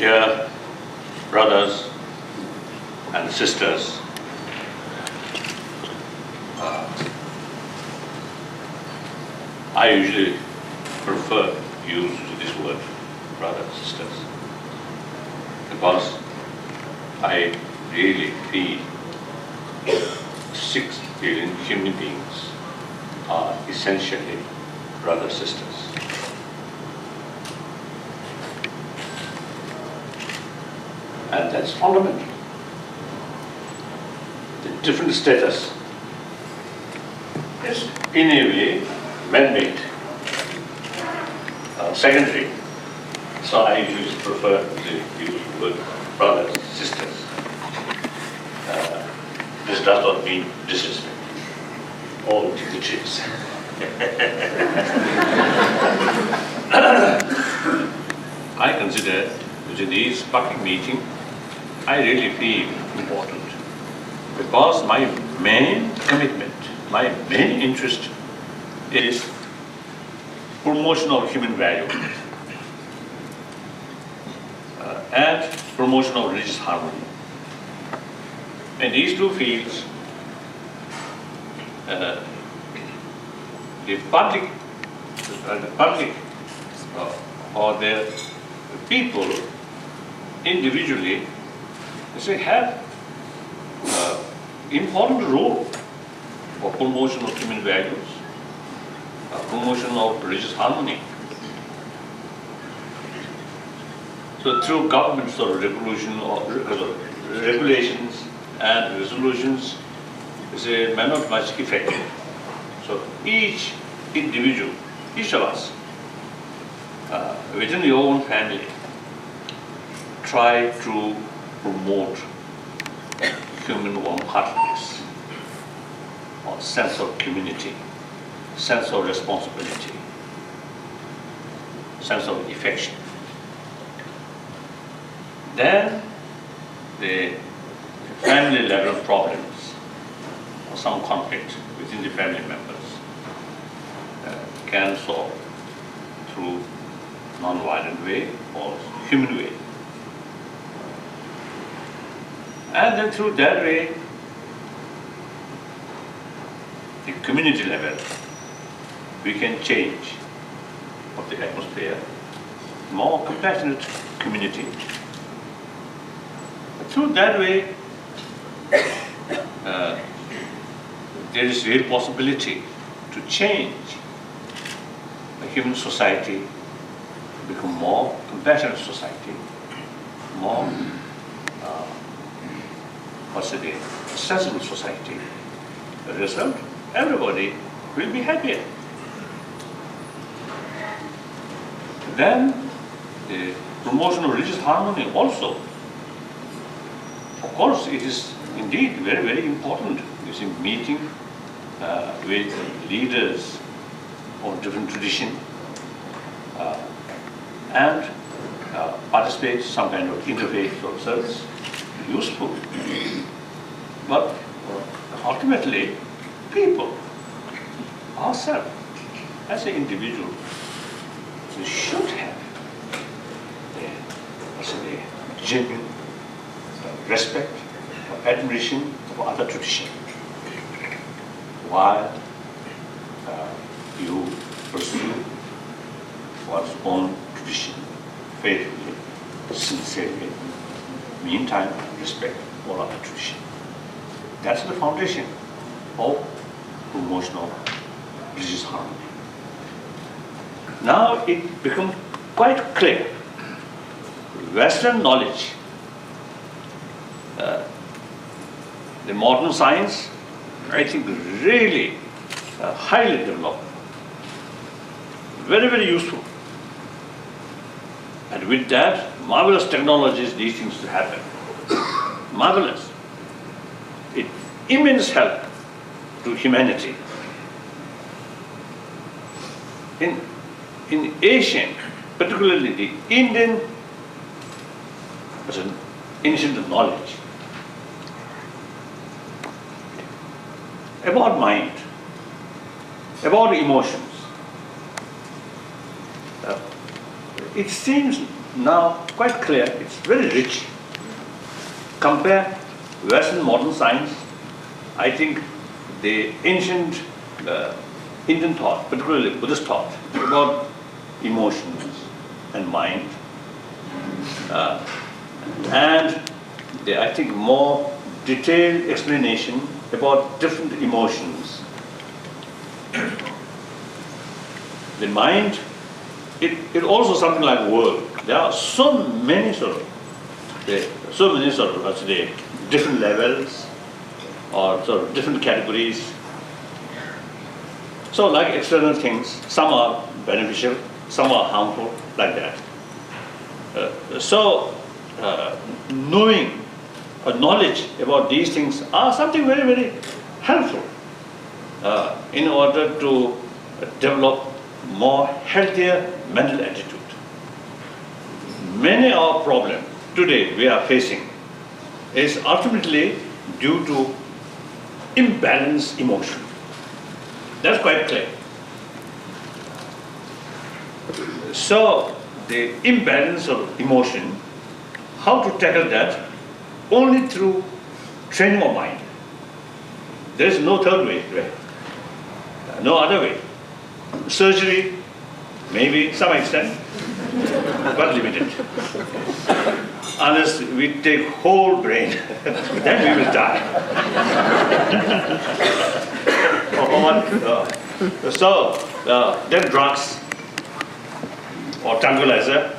Dear brothers and sisters, I usually prefer use this word, brothers and sisters, because I really feel 6 billion human beings are essentially brothers and sisters. And that's fundamental. The different status is in a way man-made, secondary. So I usually prefer to use the word brothers and sisters. This does not mean disrespect. All dignitaries. I consider that in this public meeting, I really feel important because my main commitment, my main interest is promotion of human value and promotion of religious harmony. In these two fields, the public or the people individually have important role for promotion of human values, promotion of religious harmony. So through governments or regulations and resolutions may not much effective. So each individual, each of us, within your own family, try to promote human warm-heartedness or sense of community, sense of responsibility, sense of affection. Then the family level problems or some conflict within the family members can solve through non-violent way or human way. And then through that way, the community level, we can change of the atmosphere, more compassionate community. Through that way, there is real possibility to change a human society, to become more compassionate society, more sensible society. As a result, everybody will be happier. Then the promotion of religious harmony also. Of course, it is indeed very, very important. You see, meeting with leaders of different tradition and participate some kind of interfaith or service, useful. But ultimately, people, ourselves, as an individual, we should have a genuine respect or admiration for other tradition, while you pursue one's own tradition faithfully, sincerely. Meantime, respect all other tradition. That's the foundation of promotion of religious harmony. Now it becomes quite clear. Western knowledge, the modern science, I think really highly developed, very, very useful. And with that, marvelous technologies, these things to happen. Marvelous. It immense help to humanity. In Asian, particularly the Indian ancient knowledge about mind, about emotions, it seems now quite clear, it's very rich. Compare Western modern science, I think the ancient Indian thought, particularly Buddhist thought, about emotions and mind, and I think more detailed explanation about different emotions. The mind, it also something like world. There are so many sort of different levels or sort of different categories. So like external things, some are beneficial, some are harmful, like that. Knowing or knowledge about these things are something very, very helpful in order to develop more healthier mental attitude. Many of our problems today we are facing is ultimately due to imbalanced emotion. That's quite clear. So the imbalance of emotion, how to tackle that? Only through training of mind. There is no third way, right? No other way. Surgery, maybe some extent, but limited. Unless we take whole brain, then we will die. Then drugs or tranquilizer.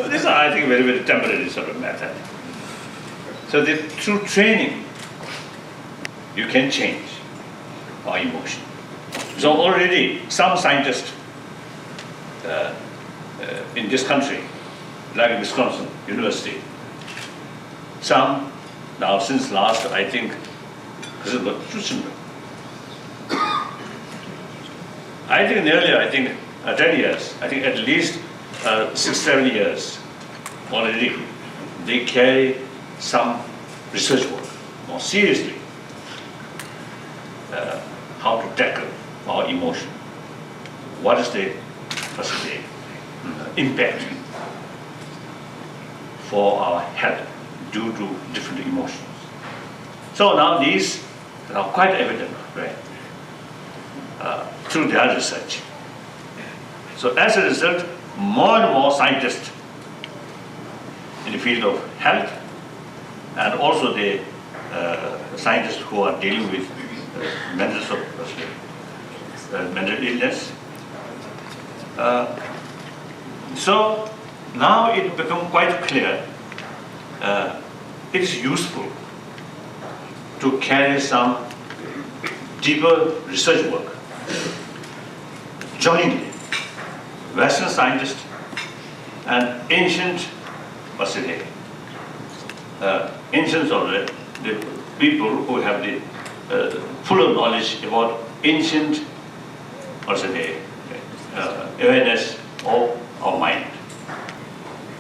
These are, I think, very, very temporary sort of method. So through training, you can change our emotion. So already some scientists in this country, like Wisconsin University, some now since last, I think, Sutra. I think nearly, 10 years, I think at least 6-7 years already, they carry some research work more seriously, how to tackle our emotion. What is the impact for our health due to different emotions? So now these are quite evident, right? Through their research. So as a result, more and more scientists in the field of health and also the scientists who are dealing with mental illness. So now it becomes quite clear it is useful to carry some deeper research work jointly. Western scientists and ancient, ancients or the people who have the fuller knowledge about ancient, awareness of our mind.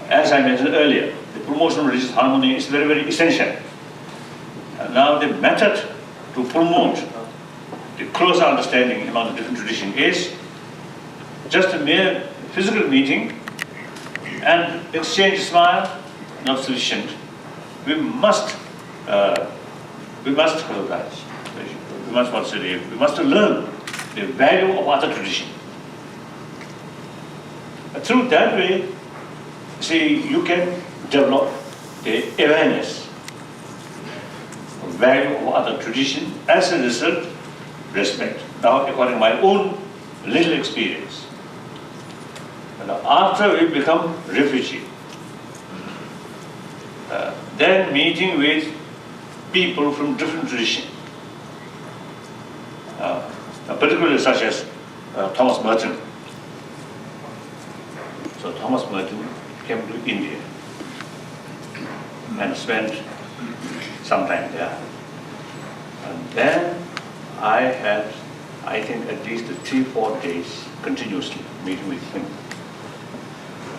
As I mentioned earlier, the promotion of religious harmony is very, very essential. And now the method to promote the closer understanding among the different traditions is just a mere physical meeting and exchange smile, not sufficient. We must learn the value of other tradition. Through that way, you can develop the awareness of value of other tradition. As a result, respect. Now, according to my own little experience, after we become refugee, then meeting with people from different traditions, particularly such as Thomas Merton. So Thomas Merton came to India and spent some time there. And then I had, I think, at least 3-4 days continuously meeting with him.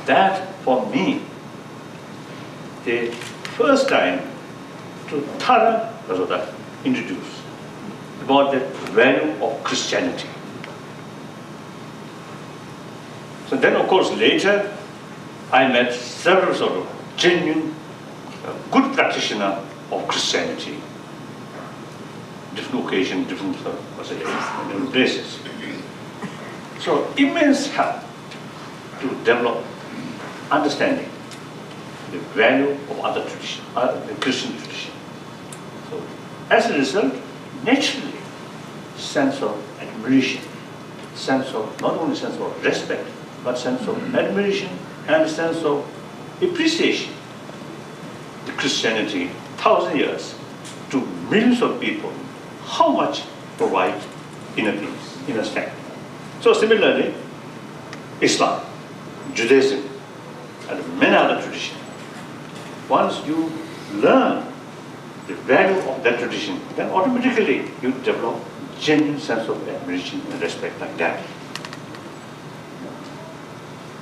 That, for me, the first time to thoroughly introduce about the value of Christianity. So then, of course, later, I met several sort of genuine, good practitioner of Christianity. Different occasions, different places. So immense help to develop understanding the value of other tradition, the Christian tradition. So as a result, naturally, sense of admiration, not only sense of respect, but sense of admiration and sense of appreciation. The Christianity, 1,000 years, to millions of people, how much provide inner peace, inner strength. So similarly, Islam, Judaism, and many other traditions. Once you learn the value of that tradition, then automatically you develop genuine sense of admiration and respect like that.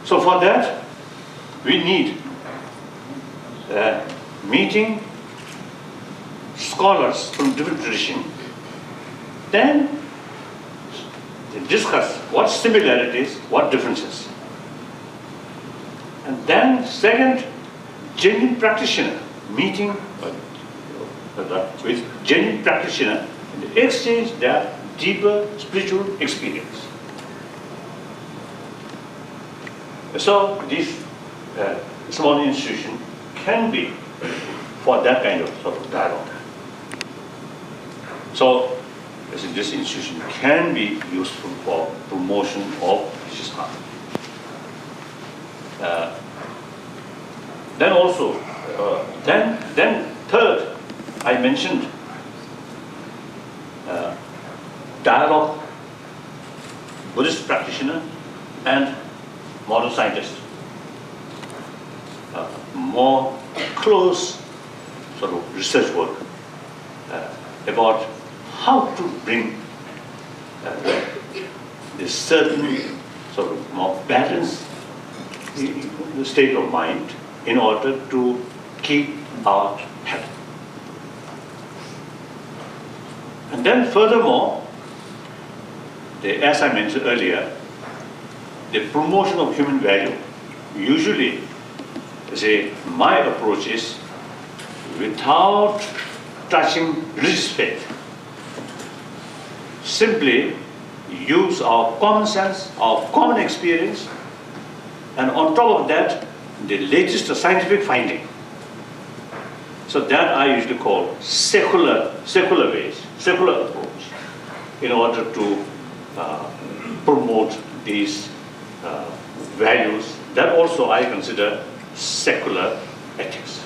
So for that, we need meeting scholars from different traditions, then discuss what similarities, what differences. And then second, genuine practitioner, meeting with genuine practitioner and exchange their deeper spiritual experience. So this small institution can be for that kind of sort of dialogue. So this institution can be useful for promotion of religious harmony. Then also, then third, I mentioned dialogue, Buddhist practitioner and modern scientist. More close sort of research work about how to bring this certain sort of more balanced state of mind in order to keep our health. And then furthermore, as I mentioned earlier, the promotion of human value. Usually, my approach is without touching religious faith. Simply use our common sense, our common experience, and on top of that, the latest scientific finding. So that I usually call secular ways, secular approach, in order to promote these values that also I consider secular ethics.